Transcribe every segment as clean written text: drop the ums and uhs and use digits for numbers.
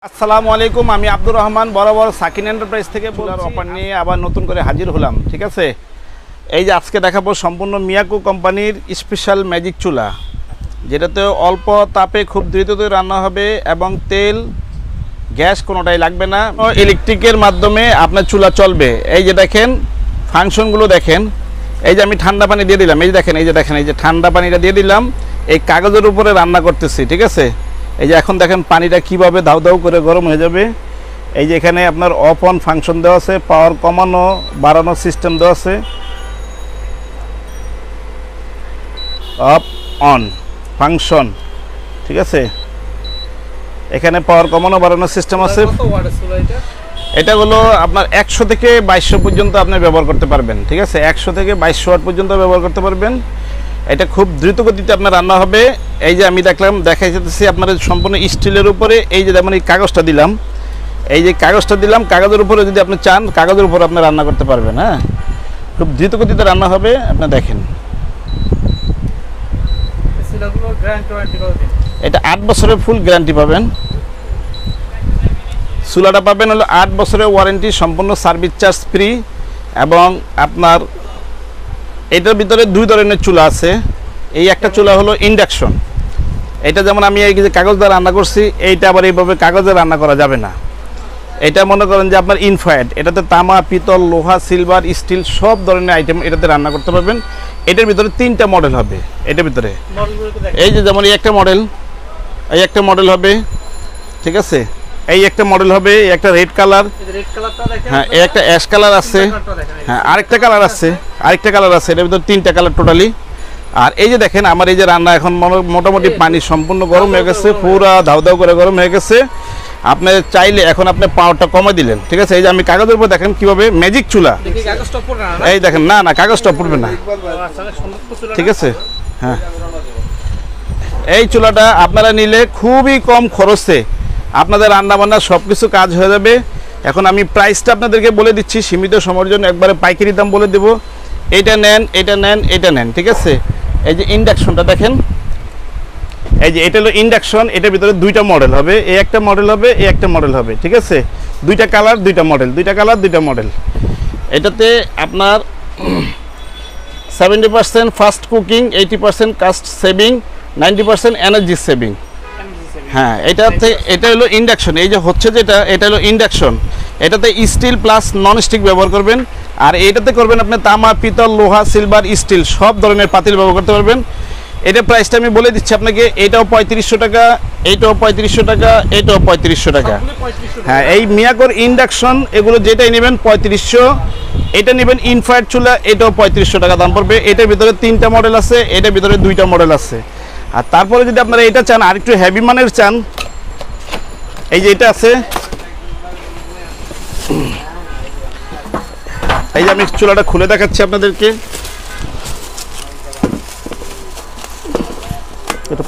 আসসালামু আলাইকুম, আমি আব্দুর রহমান বরাবর সাকিন এন্টারপ্রাইজ থেকে বোলার অফার নিয়ে আবার নতুন করে হাজির হলাম। ঠিক আছে, এই যে আজকে দেখাবো সম্পূর্ণ মিয়াকো কোম্পানির স্পেশাল ম্যাজিক চুলা, যেটাতে অল্প তাপে খুব দ্রুত রান্না হবে এবং তেল গ্যাস কোনোটাই লাগবে না। ইলেকট্রিকের মাধ্যমে আপনার চুলা চলবে। এই যে দেখেন ফাংশনগুলো দেখেন। এই যে আমি ঠান্ডা পানি দিয়ে দিলাম, এই যে দেখেন এই যে ঠান্ডা পানিটা দিয়ে দিলাম, এই কাগজের উপরে রান্না করতেছি। ঠিক আছে, এই যে এখন দেখেন পানিটা কিভাবে দাউ দাউ করে গরম হয়ে যাবে। এই যে এখানে আপনার অফ অন ফাংশন দেওয়া আছে, পাওয়ার কমানো বাড়ানোর সিস্টেম দেওয়া আছে, অফ অন ফাংশন। ঠিক আছে, এখানে পাওয়ার কমানো বাড়ানোর সিস্টেম আছে। এটা হলো আপনার 100 থেকে 2200 পর্যন্ত আপনি ব্যবহার করতে পারবেন। ঠিক আছে, 100 থেকে 2200 ওয়াট পর্যন্ত ব্যবহার করতে পারবেন। এটা খুব দ্রুত গতিতে আপনার রান্না হবে। এই যে আমি দেখাই যেতেছি আপনাদের সম্পূর্ণ স্টিলের উপরে। এই যে যেমন এই কাগজটা দিলাম, এই যে কাগজটা দিলাম, কাগজের উপরে যদি আপনি চান কাগজের উপরে আপনি রান্না করতে পারবেন। হ্যাঁ, খুব দ্রুত গতিতে রান্না হবে। আপনি দেখেন এটা 8 বছরের ফুল গ্যারান্টি পাবেন। চুলাটা পাবেন হলো 8 বছরের ওয়ারেন্টি, সম্পূর্ণ সার্ভিস চার্জ ফ্রি। এবং আপনার এটার ভিতরে দুই ধরনের চুলা আছে। এই একটা চুলা হলো ইন্ডাকশন। এটা যেমন আমি এই যে কাগজ দিয়ে রান্না করছি, এইটা আবার এইভাবে কাগজে রান্না করা যাবে না। এটা মনে করেন যে আপনার ইনফ্রারেড, এটাতে তামা, পিতল, লোহা, সিলভার, স্টিল সব ধরনের আইটেম এটাতে রান্না করতে পারবেন। এটার ভিতরে 3টা মডেল হবে। এটার ভিতরে এই যে যেমন এই একটা মডেল, এই একটা মডেল হবে। ঠিক আছে, এই একটা মডেল হবে, এই একটা রেড কালার, হ্যাঁ এই একটা অ্যাশ কালার আছে, হ্যাঁ আরেকটা কালার আছে, এটার ভিতরে 3টা কালার টোটালি। আর এই যে দেখেন আমার এই যে রান্না এখন মোটামুটি পানি সম্পূর্ণ গরম হয়ে গেছে, পুরা দাউ দাউ করে গরম হয়ে গেছে। আপনি চাইলে এখন আপনি পাওয়ারটা কমে দিলেন। ঠিক আছে, এই যে আমি কাগজের উপর দেখেন কিভাবে ম্যাজিক চুলা, এই দেখেন না কাগজটা পড়বে না। ঠিক আছে, হ্যাঁ এই চুলাটা আপনারা নিলে খুবই কম খরচে আপনাদের রান্নাবান্না সব কিছু কাজ হয়ে যাবে। এখন আমি প্রাইসটা আপনাদেরকে বলে দিচ্ছি, সীমিত সময়ের জন্য একবারে পাইকারি দাম বলে দেবো। এইটা নেন, এটা নেন, এটা নেন। ঠিক আছে, এই যে ইন্ডাকশনটা দেখেন, এই যে এটা হলো ইন্ডাকশন। এটার ভিতরে 2টা মডেল হবে, এই একটা মডেল হবে, এই একটা মডেল হবে। ঠিক আছে, 2টা কালার 2টা মডেল, 2টা কালার 2টা মডেল। এটাতে আপনার 70% fast cooking, 80% cost saving, 90% energy saving. হ্যাঁ, এটা হলো ইন্ডাকশন। এই যে হচ্ছে যেটা, এটা হলো ইন্ডাকশন। এটাতে স্টিল প্লাস নন স্টিক ব্যবহার করবেন। আর এটাতে করবেন আপনি তামা, পিতল, লোহা, সিলভার, স্টিল সব ধরনের পাতিল ব্যবহার করতে পারবেন। এটা প্রাইসটা আমি বলে দিচ্ছি আপনাকে, এটাও 3500 টাকা, এইটাও 3500 টাকা, এটাও 3500 টাকা। হ্যাঁ, এই মিয়াকোর ইন্ডাকশন এগুলো যেটাই নেবেন 3500। এটা নেবেন ইনফ্রারেড চুলা, এটাও 3500 টাকা দাম পড়বে। এটার ভিতরে 3টা মডেল আছে, এটার ভিতরে 2টা মডেল আছে। আর তারপরে যদি আপনারা এটা চান আর একটু হেভি মানের চান, এই যে এটা আছে। এই যে আমি চুলাটা খুলে দেখাচ্ছি আপনাদেরকে। এটা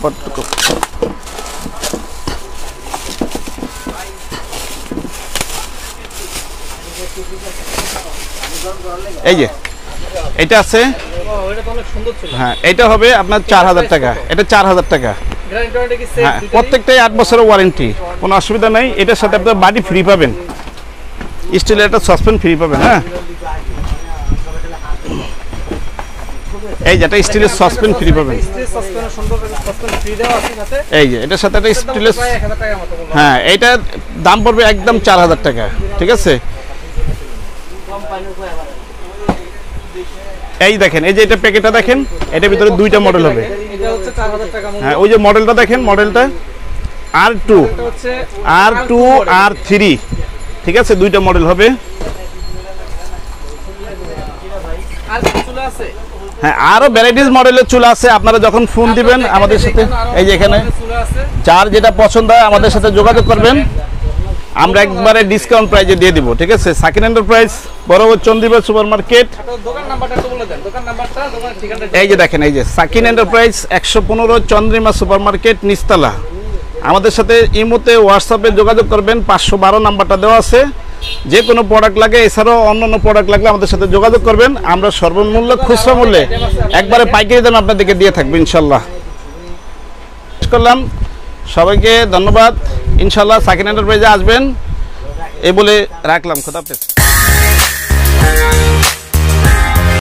এই যে এটা আছে, হ্যাঁ এটা হবে আপনার 4000 টাকা। এটা 4000 টাকা। হ্যাঁ, প্রত্যেকটাই 8 বছরের ওয়ারেন্টি, কোনো অসুবিধা নেই। এটার সাথে আপনার বাড়ি ফ্রি পাবেন, স্টিলের একটা সসপ্যান ফ্রি পাবেন। হ্যাঁ, এই যেটা স্টিলের সসপ্যান ফ্রি পাবেন। এই যে এটার সাথে একটা স্টিলের, হ্যাঁ এইটার দাম পড়বে একদম 4000 টাকা। ঠিক আছে, এই দেখেন এই যে এটা প্যাকেটটা দেখেন, এটার ভিতরে 2টা মডেল হবে। হ্যাঁ, ওই যে মডেলটা দেখেন, মডেলটা R2, R2, R3। ঠিক আছে, 2টা মডেল হবে। হ্যাঁ, আরো ভ্যারাইটিস মডেলের চুলা আছে। আপনারা যখন ফোন দিবেন আমাদের সাথে, এই যে এখানে যার যেটা পছন্দ হয় আমাদের সাথে যোগাযোগ করবেন, আমরা একবারে ডিসকাউন্ট প্রাইজে দিয়ে দিব। ঠিক আছে, সাকিন এন্টারপ্রাইজ বরাবর চন্দ্রিমা সুপার মার্কেট। এই যে দেখেন, এই যে সাকিন এন্টারপ্রাইজ 115 চন্দ্রিমা সুপার মার্কেট নিচতলা। আমাদের সাথে ইমোতে হোয়াটসঅ্যাপে যোগাযোগ করবেন, 512 নাম্বারটা দেওয়া আছে। যে কোনো প্রোডাক্ট লাগে, এছাড়াও অন্যান্য প্রোডাক্ট লাগলে আমাদের সাথে যোগাযোগ করবেন। আমরা সর্বমূল্য খুচরা মূল্যে একবারে পাইকারি দাম আপনাদেরকে দিয়ে থাকবো ইনশাল্লাহ। করলাম সবাইকে ধন্যবাদ। ইনশাল্লাহ সাকিন এন্টারপ্রাইজে আসবেন এই বলে রাখলাম। খোদা হাফেজ।